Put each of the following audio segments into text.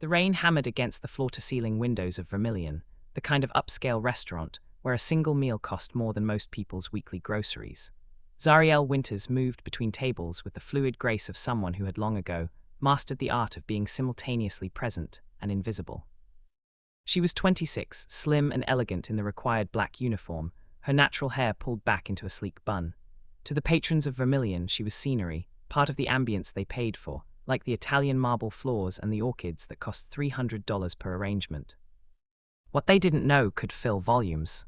The rain hammered against the floor-to-ceiling windows of Vermilion, the kind of upscale restaurant where a single meal cost more than most people's weekly groceries. Zariel Winters moved between tables with the fluid grace of someone who had long ago mastered the art of being simultaneously present and invisible. She was 26, slim and elegant in the required black uniform, her natural hair pulled back into a sleek bun. To the patrons of Vermilion, she was scenery, part of the ambience they paid for, like the Italian marble floors and the orchids that cost $300 per arrangement. What they didn't know could fill volumes.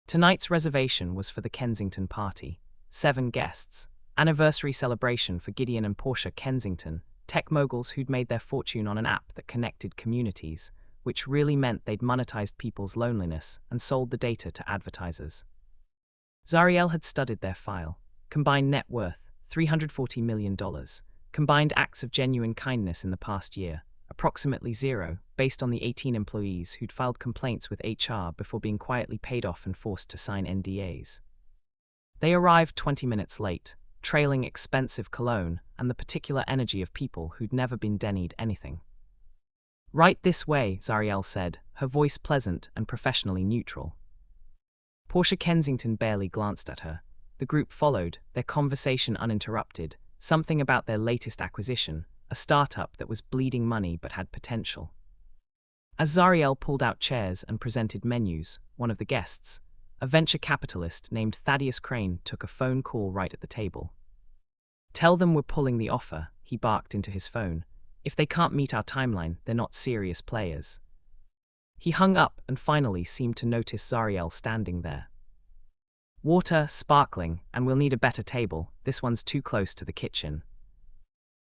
Tonight's reservation was for the Kensington party. 7 guests. Anniversary celebration for Gideon and Portia Kensington, tech moguls who'd made their fortune on an app that connected communities, which really meant they'd monetized people's loneliness and sold the data to advertisers. Zariel had studied their file. Combined net worth, $340 million. Combined acts of genuine kindness in the past year, approximately 0, based on the 18 employees who'd filed complaints with HR before being quietly paid off and forced to sign NDAs. They arrived 20 minutes late, trailing expensive cologne and the particular energy of people who'd never been denied anything. "Right this way," Zariel said, her voice pleasant and professionally neutral. Portia Kensington barely glanced at her. The group followed, their conversation uninterrupted, something about their latest acquisition, a startup that was bleeding money but had potential. As Zariel pulled out chairs and presented menus, one of the guests, a venture capitalist named Thaddeus Crane, took a phone call right at the table. "Tell them we're pulling the offer," he barked into his phone. "If they can't meet our timeline, they're not serious players." He hung up and finally seemed to notice Zariel standing there. "Water, sparkling, and we'll need a better table. This one's too close to the kitchen."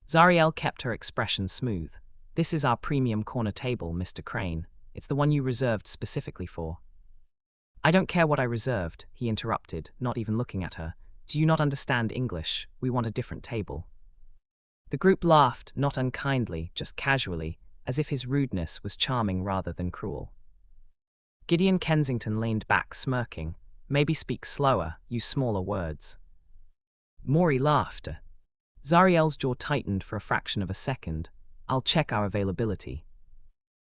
Zariel kept her expression smooth. "This is our premium corner table, Mr. Crane. It's the one you reserved specifically for." "I don't care what I reserved," he interrupted, not even looking at her. "Do you not understand English? We want a different table." The group laughed, not unkindly, just casually, as if his rudeness was charming rather than cruel. Gideon Kensington leaned back, smirking. "Maybe speak slower, use smaller words." Maury laughed. Zariel's jaw tightened for a fraction of a second. "I'll check our availability."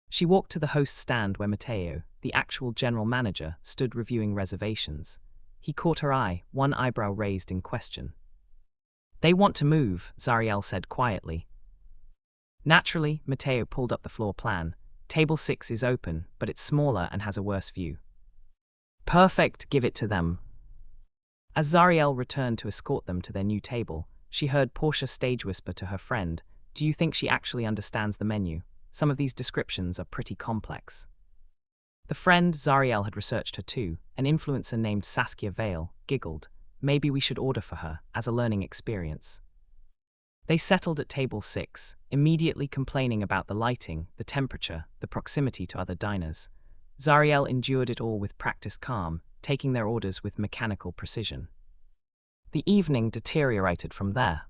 She walked to the host stand where Matteo, the actual general manager, stood reviewing reservations. He caught her eye, one eyebrow raised in question. "They want to move," Zariel said quietly. Naturally, Matteo pulled up the floor plan. "Table 6 is open, but it's smaller and has a worse view." "Perfect, give it to them." As Zariel returned to escort them to their new table, she heard Portia stage whisper to her friend, "Do you think she actually understands the menu? Some of these descriptions are pretty complex." The friend Zariel had researched her too, an influencer named Saskia Vale, giggled. "Maybe we should order for her, as a learning experience." They settled at table 6, immediately complaining about the lighting, the temperature, the proximity to other diners. Zariel endured it all with practiced calm, taking their orders with mechanical precision. The evening deteriorated from there.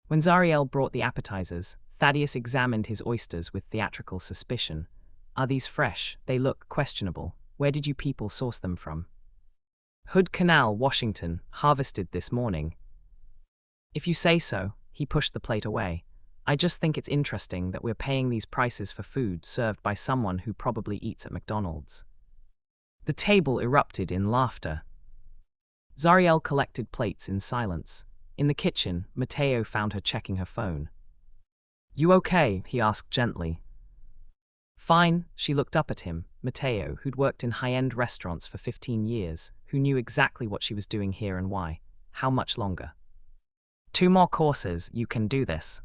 When Zariel brought the appetizers, Thaddeus examined his oysters with theatrical suspicion. "Are these fresh? They look questionable. Where did you people source them from?" "Hood Canal, Washington, harvested this morning." "If you say so." He pushed the plate away. "I just think it's interesting that we're paying these prices for food served by someone who probably eats at McDonald's." The table erupted in laughter. Zariel collected plates in silence. In the kitchen, Matteo found her checking her phone. "You okay?" he asked gently. "Fine." She looked up at him, Matteo, who'd worked in high-end restaurants for 15 years, who knew exactly what she was doing here and why. "How much longer?" "2 more courses, you can do this."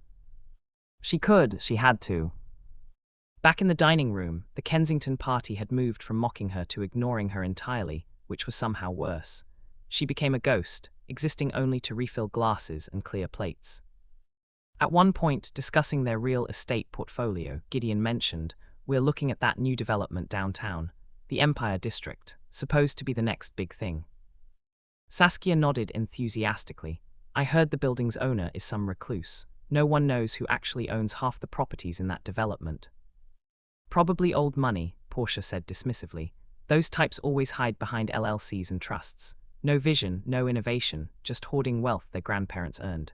She had to. Back in the dining room, the Kensington party had moved from mocking her to ignoring her entirely, which was somehow worse. She became a ghost, existing only to refill glasses and clear plates. At one point, discussing their real estate portfolio, Gideon mentioned, "We're looking at that new development downtown, the Empire District, supposed to be the next big thing." Saskia nodded enthusiastically. "I heard the building's owner is some recluse. No one knows who actually owns half the properties in that development." "Probably old money," Portia said dismissively. "Those types always hide behind LLCs and trusts. No vision, no innovation, just hoarding wealth their grandparents earned."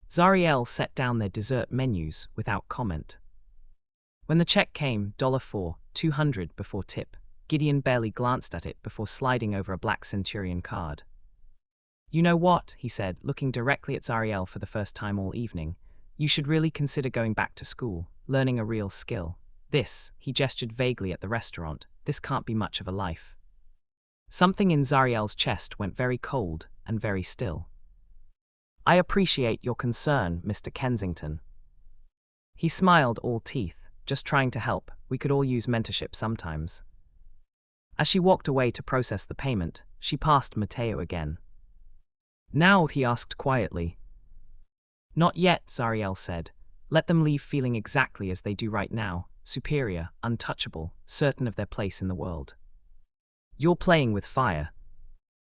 Zariel set down their dessert menus without comment. When the check came, $4, $200 before tip, Gideon barely glanced at it before sliding over a black Centurion card. "You know what?" he said, looking directly at Zariel for the first time all evening. "You should really consider going back to school, learning a real skill. This," he gestured vaguely at the restaurant, "this can't be much of a life." Something in Zariel's chest went very cold and very still. "I appreciate your concern, Mr. Kensington." He smiled, all teeth. "Just trying to help. We could all use mentorship sometimes." As she walked away to process the payment, she passed Matteo again. "Now?" he asked quietly. "Not yet," Zariel said. "Let them leave feeling exactly as they do right now, superior, untouchable, certain of their place in the world." "You're playing with fire."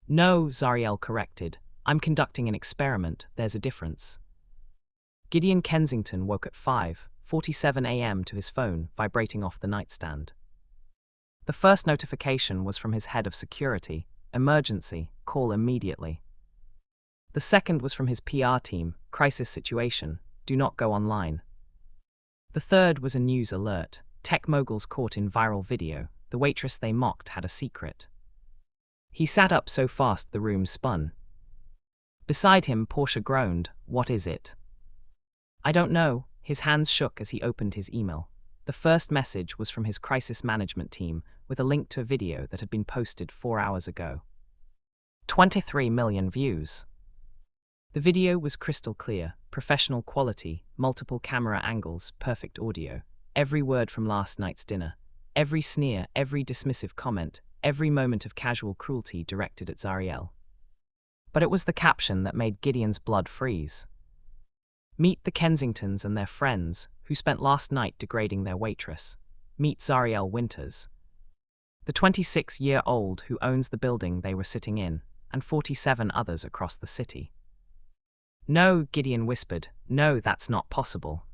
"No," Zariel corrected. "I'm conducting an experiment. There's a difference." Gideon Kensington woke at 5:47 a.m. to his phone vibrating off the nightstand. The first notification was from his head of security: "Emergency, call immediately." The second was from his PR team: "Crisis situation, do not go online." The third was a news alert: "Tech moguls caught in viral video, the waitress they mocked had a secret." He sat up so fast the room spun. Beside him, Portia groaned, "What is it?" "I don't know." His hands shook as he opened his email. The first message was from his crisis management team, with a link to a video that had been posted 4 hours ago. 23 million views. The video was crystal clear, professional quality, multiple camera angles, perfect audio, every word from last night's dinner, every sneer, every dismissive comment, every moment of casual cruelty directed at Zariel. But it was the caption that made Gideon's blood freeze. "Meet the Kensingtons and their friends, who spent last night degrading their waitress. Meet Zariel Winters, the 26-year-old who owns the building they were sitting in, and 47 others across the city." "No," Gideon whispered. "No, that's not possible."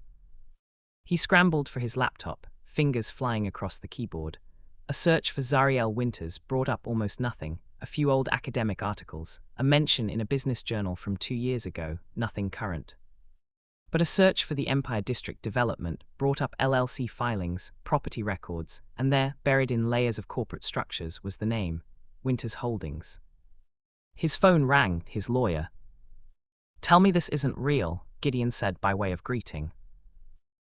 He scrambled for his laptop, fingers flying across the keyboard. A search for Zariel Winters brought up almost nothing: a few old academic articles, a mention in a business journal from 2 years ago, nothing current. But a search for the Empire District Development brought up LLC filings, property records, and there, buried in layers of corporate structures, was the name: Winters Holdings. His phone rang, his lawyer. "Tell me this isn't real," Gideon said by way of greeting.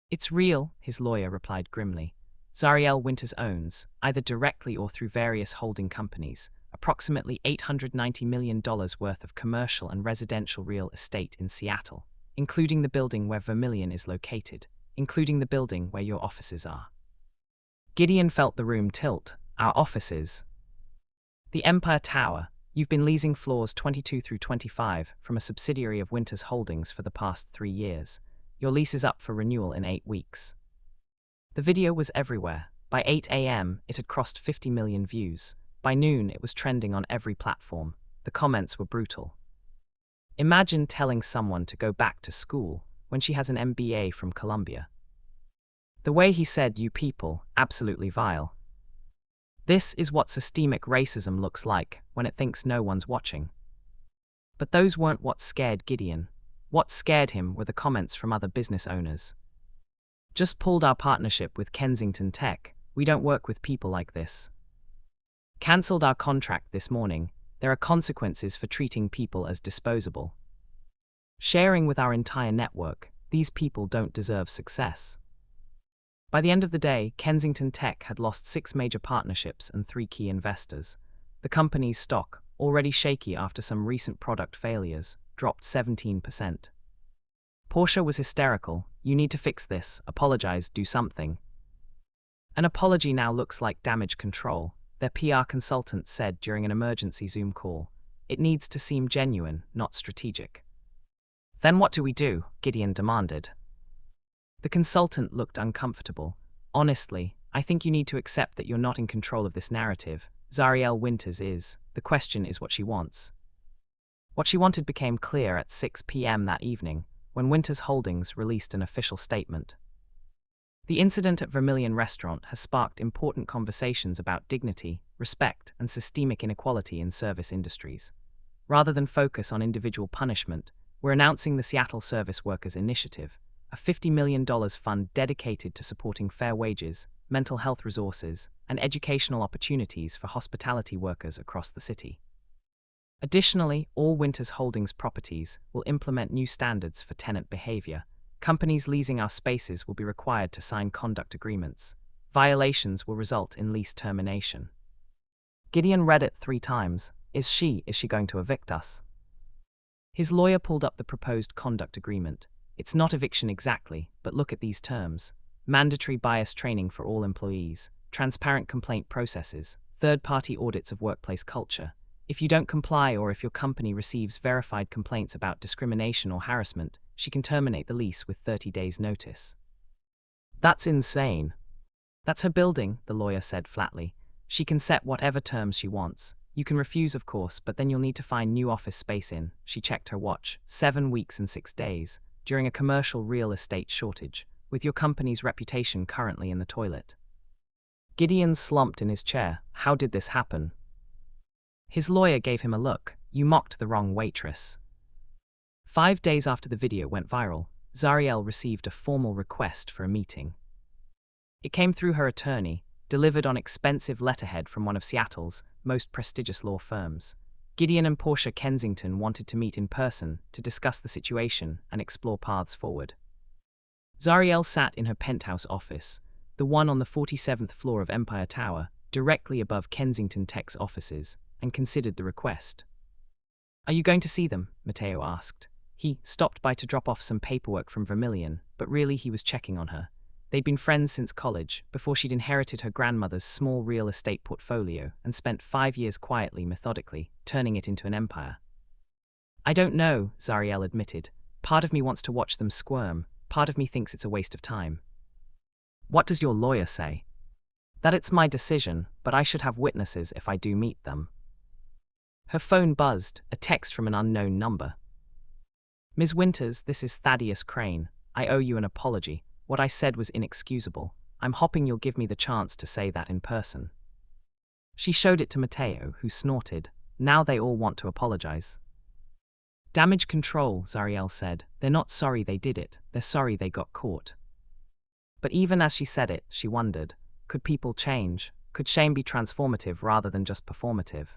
"It's real," his lawyer replied grimly. "Zariel Winters owns, either directly or through various holding companies, approximately $890 million worth of commercial and residential real estate in Seattle, including the building where Vermilion is located, including the building where your offices are." Gideon felt the room tilt. "Our offices?" "The Empire Tower. You've been leasing floors 22 through 25 from a subsidiary of Winters Holdings for the past 3 years. Your lease is up for renewal in 8 weeks. The video was everywhere. By 8 a.m., it had crossed 50 million views. By noon, it was trending on every platform. The comments were brutal. Imagine telling someone to go back to school when she has an MBA from Columbia. The way he said "you people," absolutely vile. This is what systemic racism looks like when it thinks no one's watching. But those weren't what scared Gideon. What scared him were the comments from other business owners. "Just pulled our partnership with Kensington Tech. We don't work with people like this. Cancelled our contract this morning. There are consequences for treating people as disposable. Sharing with our entire network. These people don't deserve success." By the end of the day, Kensington Tech had lost 6 major partnerships and 3 key investors. The company's stock, already shaky after some recent product failures, dropped 17%. Portia was hysterical. "You need to fix this, apologize, do something." "An apology now looks like damage control," their PR consultant said during an emergency Zoom call. "It needs to seem genuine, not strategic." "Then what do we do?" Gideon demanded. The consultant looked uncomfortable. "Honestly, I think you need to accept that you're not in control of this narrative. Zariel Winters is. The question is what she wants." What she wanted became clear at 6 p.m. that evening, when Winters Holdings released an official statement. The incident at Vermilion Restaurant has sparked important conversations about dignity, respect, and systemic inequality in service industries. Rather than focus on individual punishment, we're announcing the Seattle Service Workers Initiative, a $50 million fund dedicated to supporting fair wages, mental health resources, and educational opportunities for hospitality workers across the city. Additionally, all Winters Holdings properties will implement new standards for tenant behavior. Companies leasing our spaces will be required to sign conduct agreements. Violations will result in lease termination. Gideon read it 3 times. Is she going to evict us? His lawyer pulled up the proposed conduct agreement. It's not eviction exactly, but look at these terms. Mandatory bias training for all employees, transparent complaint processes, third-party audits of workplace culture. If you don't comply or if your company receives verified complaints about discrimination or harassment, she can terminate the lease with 30 days' notice. That's insane. That's her building, the lawyer said flatly. She can set whatever terms she wants. You can refuse, of course, but then you'll need to find new office space in. She checked her watch. 7 weeks and 6 days, during a commercial real estate shortage, with your company's reputation currently in the toilet. Gideon slumped in his chair. How did this happen? His lawyer gave him a look. You mocked the wrong waitress. 5 days after the video went viral, Zariel received a formal request for a meeting. It came through her attorney, delivered on expensive letterhead from one of Seattle's most prestigious law firms. Gideon and Portia Kensington wanted to meet in person to discuss the situation and explore paths forward. Zariel sat in her penthouse office, the one on the 47th floor of Empire Tower, directly above Kensington Tech's offices, and considered the request. Are you going to see them? Matteo asked. He stopped by to drop off some paperwork from Vermilion, but really he was checking on her. They'd been friends since college, before she'd inherited her grandmother's small real estate portfolio and spent 5 years quietly, methodically, turning it into an empire. I don't know, Zariel admitted. Part of me wants to watch them squirm, part of me thinks it's a waste of time. What does your lawyer say? That it's my decision, but I should have witnesses if I do meet them. Her phone buzzed, a text from an unknown number. Ms. Winters, this is Thaddeus Crane. I owe you an apology. What I said was inexcusable. I'm hoping you'll give me the chance to say that in person. She showed it to Matteo, who snorted. Now they all want to apologize. Damage control, Zariel said. They're not sorry they did it. They're sorry they got caught. But even as she said it, she wondered, could people change? Could shame be transformative rather than just performative?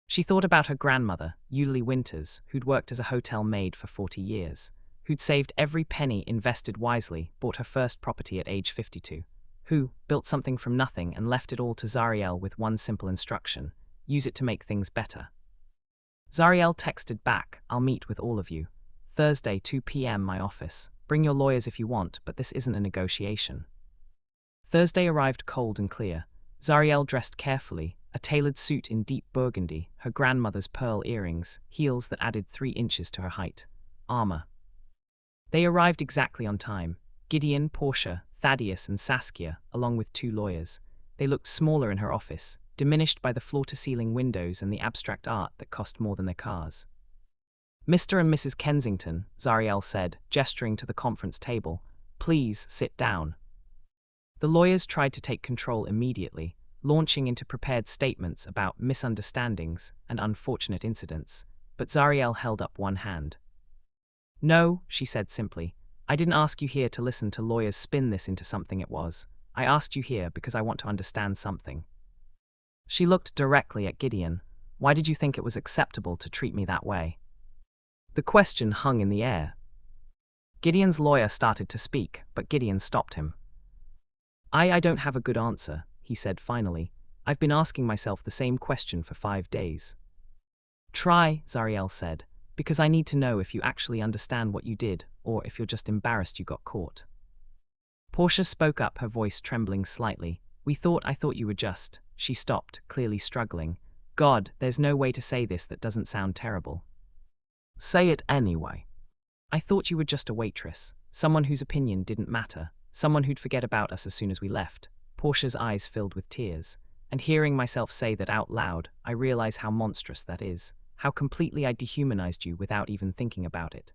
She thought about her grandmother, Eulalie Winters, who'd worked as a hotel maid for 40 years, who'd saved every penny, invested wisely, bought her first property at age 52, who built something from nothing and left it all to Zariel with one simple instruction: use it to make things better. Zariel texted back, I'll meet with all of you. Thursday, 2 p.m. my office. Bring your lawyers if you want, but this isn't a negotiation. Thursday arrived cold and clear. Zariel dressed carefully, a tailored suit in deep burgundy, her grandmother's pearl earrings, heels that added 3 inches to her height, armor. They arrived exactly on time. Gideon, Portia, Thaddeus, and Saskia, along with 2 lawyers. They looked smaller in her office, diminished by the floor-to-ceiling windows and the abstract art that cost more than their cars. Mr. and Mrs. Kensington, Zariel said, gesturing to the conference table, please sit down. The lawyers tried to take control immediately, launching into prepared statements about misunderstandings and unfortunate incidents, but Zariel held up one hand. No, she said simply, I didn't ask you here to listen to lawyers spin this into something it was. I asked you here because I want to understand something. She looked directly at Gideon. Why did you think it was acceptable to treat me that way? The question hung in the air. Gideon's lawyer started to speak, but Gideon stopped him. I don't have a good answer, he said finally. I've been asking myself the same question for 5 days. Try, Zariel said, because I need to know if you actually understand what you did, or if you're just embarrassed you got caught. Portia spoke up, her voice trembling slightly. I thought you were just. She stopped, clearly struggling. God, there's no way to say this that doesn't sound terrible. Say it anyway. I thought you were just a waitress, someone whose opinion didn't matter, someone who'd forget about us as soon as we left. Portia's eyes filled with tears, and hearing myself say that out loud, I realize how monstrous that is, how completely I dehumanized you without even thinking about it.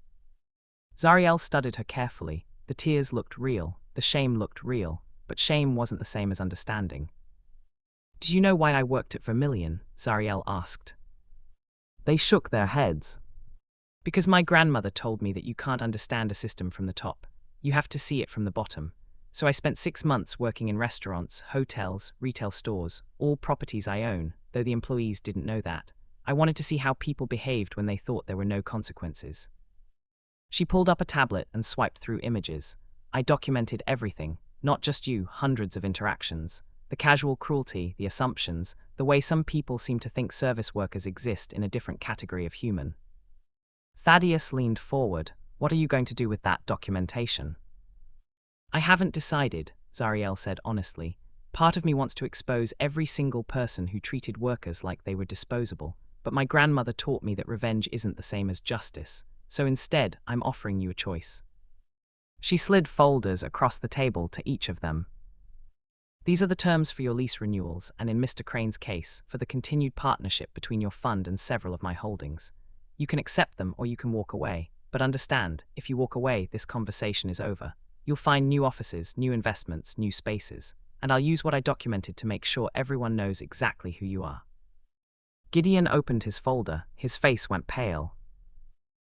Zariel studied her carefully. The tears looked real, the shame looked real, but shame wasn't the same as understanding. Do you know why I worked at Vermilion? Zariel asked. They shook their heads. Because my grandmother told me that you can't understand a system from the top. You have to see it from the bottom. So I spent 6 months working in restaurants, hotels, retail stores, all properties I own, though the employees didn't know that. I wanted to see how people behaved when they thought there were no consequences. She pulled up a tablet and swiped through images. I documented everything, not just you, hundreds of interactions. The casual cruelty, the assumptions, the way some people seem to think service workers exist in a different category of human. Thaddeus leaned forward. What are you going to do with that documentation? I haven't decided, Zariel said honestly. Part of me wants to expose every single person who treated workers like they were disposable, but my grandmother taught me that revenge isn't the same as justice, so instead I'm offering you a choice. She slid folders across the table to each of them. These are the terms for your lease renewals and, in Mr. Crane's case, for the continued partnership between your fund and several of my holdings. You can accept them or you can walk away, but understand, if you walk away, this conversation is over. You'll find new offices, new investments, new spaces, and I'll use what I documented to make sure everyone knows exactly who you are. Gideon opened his folder. His face went pale.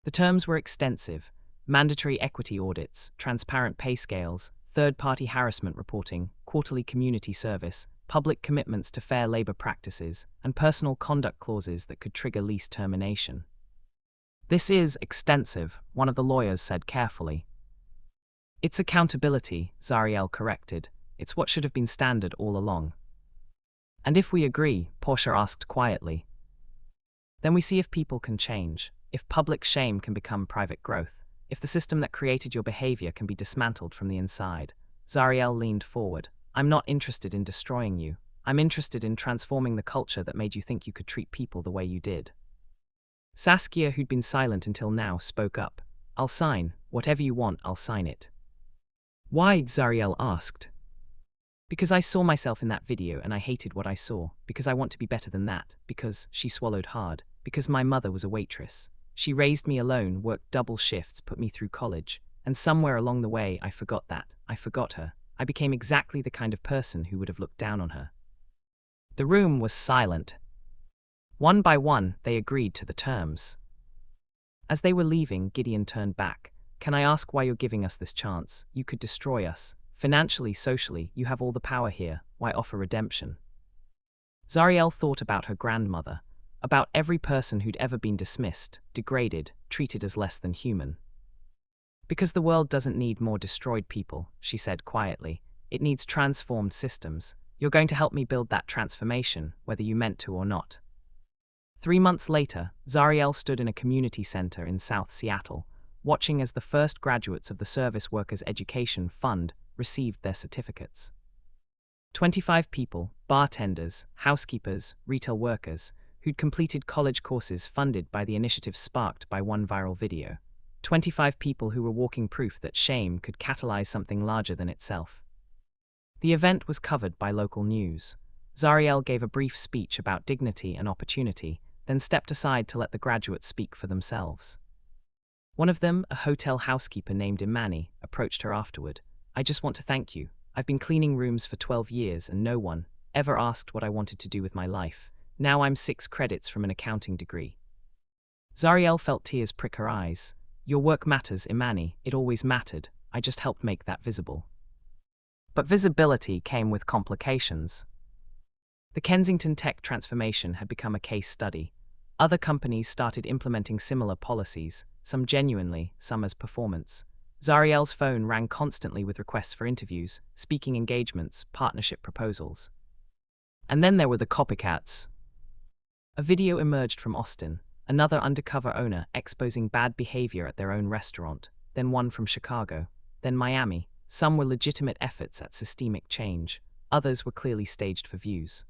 The terms were extensive: mandatory equity audits, transparent pay scales, third-party harassment reporting, quarterly community service, public commitments to fair labor practices, and personal conduct clauses that could trigger lease termination. This is extensive, one of the lawyers said carefully. It's accountability, Zariel corrected. It's what should have been standard all along. And if we agree, Portia asked quietly, then we see if people can change, if public shame can become private growth, if the system that created your behavior can be dismantled from the inside. Zariel leaned forward. I'm not interested in destroying you. I'm interested in transforming the culture that made you think you could treat people the way you did. Saskia, who'd been silent until now, spoke up. I'll sign. Whatever you want, I'll sign it. Why? Zariel asked. Because I saw myself in that video and I hated what I saw, because I want to be better than that, because, she swallowed hard, because my mother was a waitress. She raised me alone, worked double shifts, put me through college, and somewhere along the way I forgot that. I forgot her. I became exactly the kind of person who would have looked down on her. The room was silent. One by one, they agreed to the terms. As they were leaving, Gideon turned back. Can I ask why you're giving us this chance? You could destroy us. Financially, socially, you have all the power here. Why offer redemption? Zariel thought about her grandmother, about every person who'd ever been dismissed, degraded, treated as less than human. Because the world doesn't need more destroyed people, she said quietly. It needs transformed systems. You're going to help me build that transformation, whether you meant to or not. 3 months later, Zariel stood in a community center in South Seattle, watching as the first graduates of the Service Workers Education Fund received their certificates. 25 people, bartenders, housekeepers, retail workers, who'd completed college courses funded by the initiative sparked by one viral video. 25 people who were walking proof that shame could catalyze something larger than itself. The event was covered by local news. Zariel gave a brief speech about dignity and opportunity, then stepped aside to let the graduates speak for themselves. One of them, a hotel housekeeper named Imani, approached her afterward. I just want to thank you. I've been cleaning rooms for 12 years and no one ever asked what I wanted to do with my life. Now I'm 6 credits from an accounting degree. Zariel felt tears prick her eyes. Your work matters, Imani. It always mattered. I just helped make that visible. But visibility came with complications. The Kensington tech transformation had become a case study. Other companies started implementing similar policies, some genuinely, some as performance. Zariel's phone rang constantly with requests for interviews, speaking engagements, partnership proposals. And then there were the copycats. A video emerged from Austin, another undercover owner exposing bad behavior at their own restaurant, then one from Chicago, then Miami. Some were legitimate efforts at systemic change, others were clearly staged for views.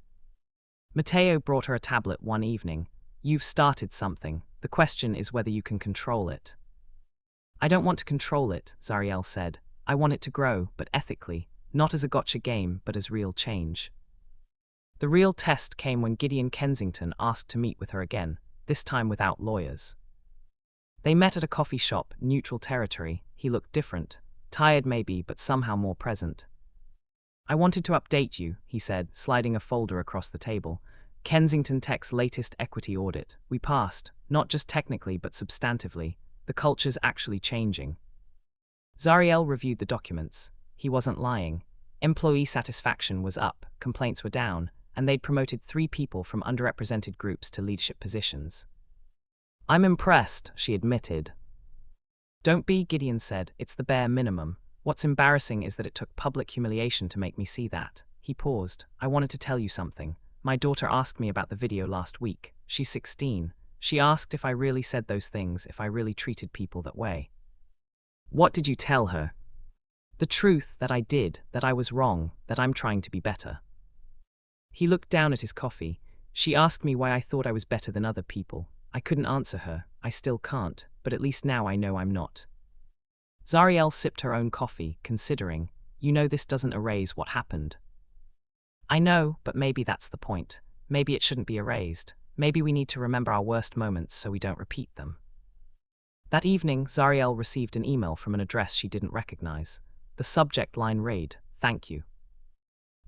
Matteo brought her a tablet one evening. You've started something. The question is whether you can control it. I don't want to control it, Zariel said. I want it to grow, but ethically, not as a gotcha game, but as real change. The real test came when Gideon Kensington asked to meet with her again, this time without lawyers. They met at a coffee shop, neutral territory. He looked different, tired maybe, but somehow more present. I wanted to update you, he said, sliding a folder across the table. Kensington Tech's latest equity audit. We passed, not just technically but substantively. The culture's actually changing. Zariel reviewed the documents. He wasn't lying. Employee satisfaction was up, complaints were down, and they'd promoted 3 people from underrepresented groups to leadership positions. "I'm impressed," she admitted. "Don't be," Gideon said. "It's the bare minimum. What's embarrassing is that it took public humiliation to make me see that." He paused. "I wanted to tell you something. My daughter asked me about the video last week. She's 16. She asked if I really said those things, if I really treated people that way." "What did you tell her?" "The truth, that I did, that I was wrong, that I'm trying to be better." He looked down at his coffee. "She asked me why I thought I was better than other people. I couldn't answer her. I still can't, but at least now I know I'm not." Zariel sipped her own coffee, considering. "You know this doesn't erase what happened." "I know, but maybe that's the point. Maybe it shouldn't be erased. Maybe we need to remember our worst moments so we don't repeat them." That evening, Zariel received an email from an address she didn't recognize. The subject line read, "Thank you."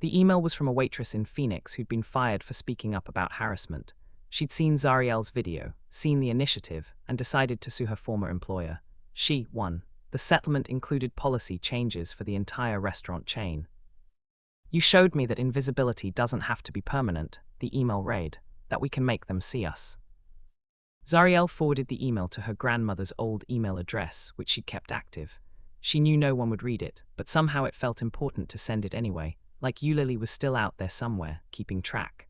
The email was from a waitress in Phoenix who'd been fired for speaking up about harassment. She'd seen Zariel's video, seen the initiative, and decided to sue her former employer. She won. The settlement included policy changes for the entire restaurant chain. "You showed me that invisibility doesn't have to be permanent," the email read, "that we can make them see us." Zariel forwarded the email to her grandmother's old email address, which she kept active. She knew no one would read it, but somehow it felt important to send it anyway, like Eulalie was still out there somewhere, keeping track.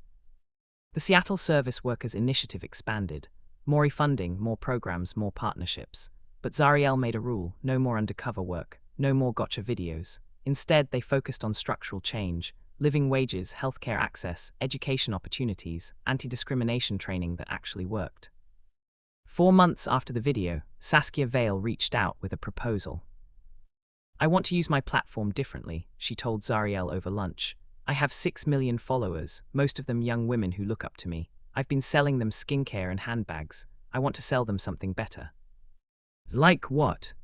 The Seattle Service Workers Initiative expanded. More funding, more programs, more partnerships. But Zariel made a rule: no more undercover work, no more gotcha videos. Instead, they focused on structural change, living wages, healthcare access, education opportunities, anti-discrimination training that actually worked. 4 months after the video, Saskia Vale reached out with a proposal. "I want to use my platform differently," she told Zariel over lunch. "I have 6 million followers, most of them young women who look up to me. I've been selling them skincare and handbags. I want to sell them something better." "Like what?"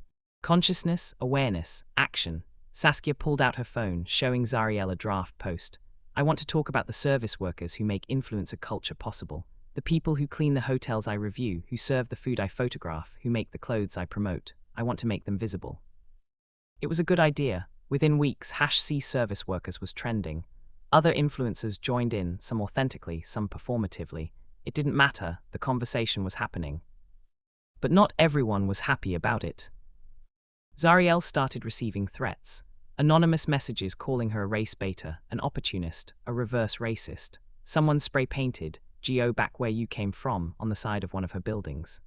"Consciousness, awareness, action." Saskia pulled out her phone, showing Zariel a draft post. "I want to talk about the service workers who make influencer culture possible. The people who clean the hotels I review, who serve the food I photograph, who make the clothes I promote. I want to make them visible." It was a good idea. Within weeks, #C service workers was trending. Other influencers joined in, some authentically, some performatively. It didn't matter, the conversation was happening. But not everyone was happy about it. Zariel started receiving threats. Anonymous messages calling her a race baiter, an opportunist, a reverse racist. Someone spray-painted, "Geo back where you came from," on the side of one of her buildings.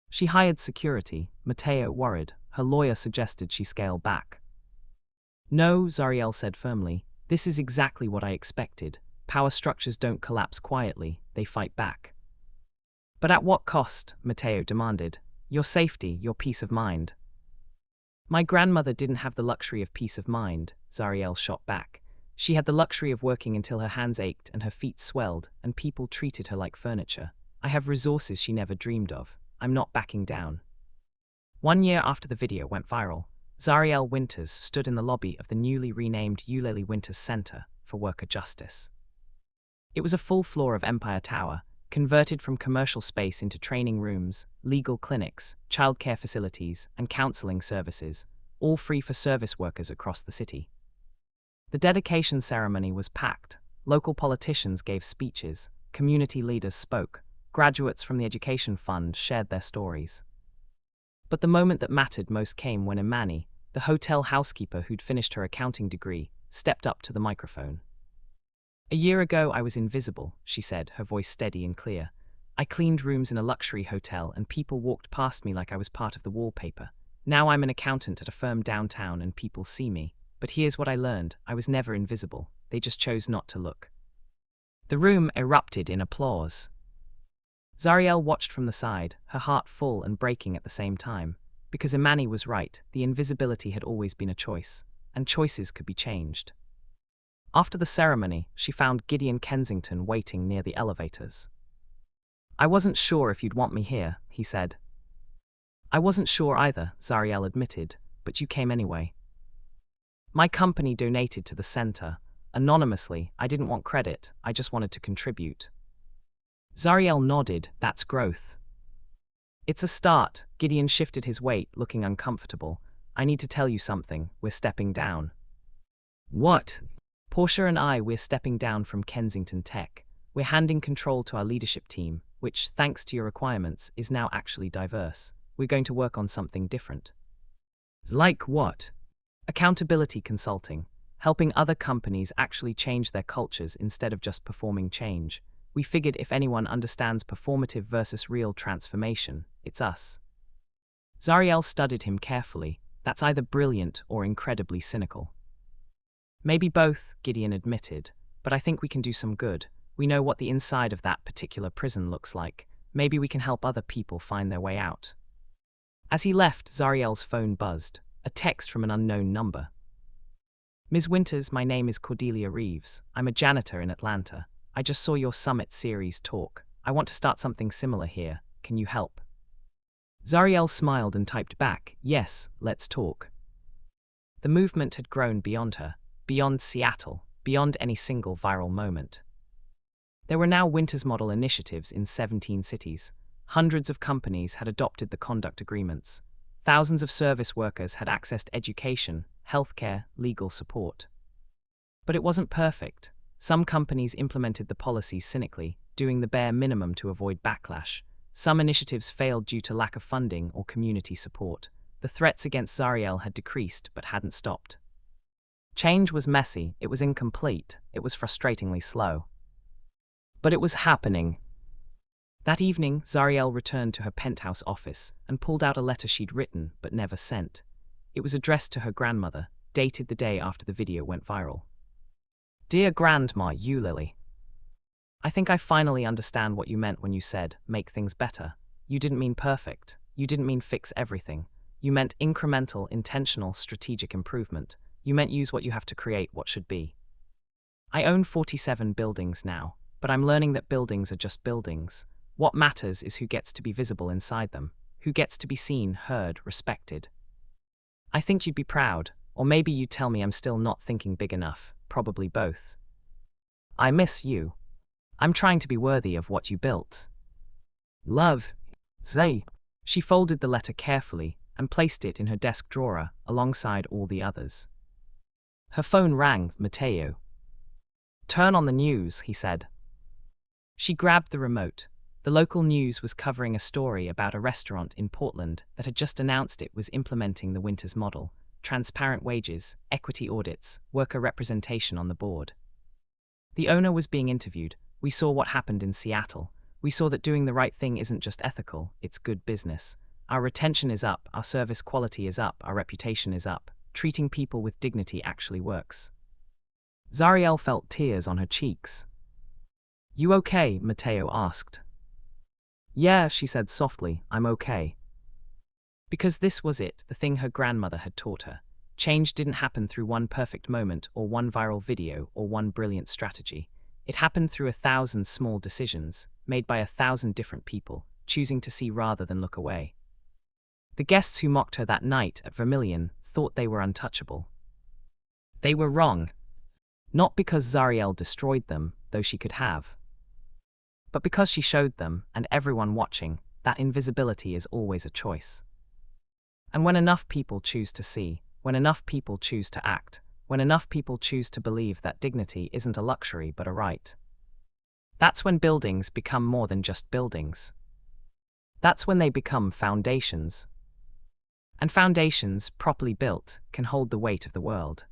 She hired security. Mateo worried. Her lawyer suggested she scale back. "No," Zariel said firmly. "This is exactly what I expected. Power structures don't collapse quietly, they fight back." "But at what cost?" Mateo demanded. "Your safety, your peace of mind." "My grandmother didn't have the luxury of peace of mind," Zariel shot back. "She had the luxury of working until her hands ached and her feet swelled, and people treated her like furniture. I have resources she never dreamed of. I'm not backing down." 1 year after the video went viral, Zariel Winters stood in the lobby of the newly renamed Eulalie Winters Center for Worker Justice. It was a full floor of Empire Tower, converted from commercial space into training rooms, legal clinics, childcare facilities, and counseling services, all free for service workers across the city. The dedication ceremony was packed. Local politicians gave speeches, community leaders spoke, graduates from the Education Fund shared their stories. But the moment that mattered most came when Imani, the hotel housekeeper who'd finished her accounting degree, stepped up to the microphone. "A year ago I was invisible," she said, her voice steady and clear. "I cleaned rooms in a luxury hotel and people walked past me like I was part of the wallpaper. Now I'm an accountant at a firm downtown and people see me. But here's what I learned: I was never invisible. They just chose not to look." The room erupted in applause. Zariel watched from the side, her heart full and breaking at the same time. Because Imani was right, the invisibility had always been a choice, and choices could be changed. After the ceremony, she found Gideon Kensington waiting near the elevators. "I wasn't sure if you'd want me here," he said. "I wasn't sure either," Zariel admitted, "but you came anyway." "My company donated to the center. Anonymously, I didn't want credit, I just wanted to contribute." Zariel nodded. "That's growth." "It's a start." Gideon shifted his weight, looking uncomfortable. I need to tell you something. We're stepping down. What? Portia and we're stepping down from Kensington Tech. We're handing control to our leadership team, which, thanks to your requirements, is now actually diverse. We're going to work on something different. Like what? Accountability consulting, helping other companies actually change their cultures instead of just performing change. We figured if anyone understands performative versus real transformation, it's us. Zariel studied him carefully. That's either brilliant or incredibly cynical. Maybe both, Gideon admitted, but I think we can do some good. We know what the inside of that particular prison looks like. Maybe we can help other people find their way out. As he left, Zariel's phone buzzed, a text from an unknown number. Ms. Winters, my name is Cordelia Reeves. I'm a janitor in Atlanta. I just saw your Summit Series talk. I want to start something similar here. Can you help? Zariel smiled and typed back, yes, let's talk. The movement had grown beyond her, beyond Seattle, beyond any single viral moment. There were now Winters model initiatives in 17 cities. Hundreds of companies had adopted the conduct agreements. Thousands of service workers had accessed education, healthcare, legal support. But it wasn't perfect. Some companies implemented the policies cynically, doing the bare minimum to avoid backlash. Some initiatives failed due to lack of funding or community support. The threats against Zariel had decreased but hadn't stopped. Change was messy, it was incomplete, it was frustratingly slow. But it was happening. That evening, Zariel returned to her penthouse office and pulled out a letter she'd written but never sent. It was addressed to her grandmother, dated the day after the video went viral. Dear Grandma Lily. I think I finally understand what you meant when you said, make things better. You didn't mean perfect. You didn't mean fix everything. You meant incremental, intentional, strategic improvement. You meant use what you have to create what should be. I own 47 buildings now, but I'm learning that buildings are just buildings. What matters is who gets to be visible inside them, who gets to be seen, heard, respected. I think you'd be proud, or maybe you'd tell me I'm still not thinking big enough, probably both. I miss you. I'm trying to be worthy of what you built. Love, Zay. She folded the letter carefully and placed it in her desk drawer alongside all the others. Her phone rang, Mateo. Turn on the news, he said. She grabbed the remote. The local news was covering a story about a restaurant in Portland that had just announced it was implementing the Winters model, transparent wages, equity audits, worker representation on the board. The owner was being interviewed. We saw what happened in Seattle. We saw that doing the right thing isn't just ethical, it's good business. Our retention is up, our service quality is up, our reputation is up. Treating people with dignity actually works. Zariel felt tears on her cheeks. You okay? Mateo asked. Yeah, she said softly, I'm okay. Because this was it, the thing her grandmother had taught her. Change didn't happen through one perfect moment or one viral video or one brilliant strategy. It happened through 1,000 small decisions, made by 1,000 different people, choosing to see rather than look away. The guests who mocked her that night at Vermilion thought they were untouchable. They were wrong. Not because Zariel destroyed them, though she could have, but because she showed them, and everyone watching, that invisibility is always a choice. And when enough people choose to see, when enough people choose to act, when enough people choose to believe that dignity isn't a luxury but a right, that's when buildings become more than just buildings. That's when they become foundations. And foundations, properly built, can hold the weight of the world.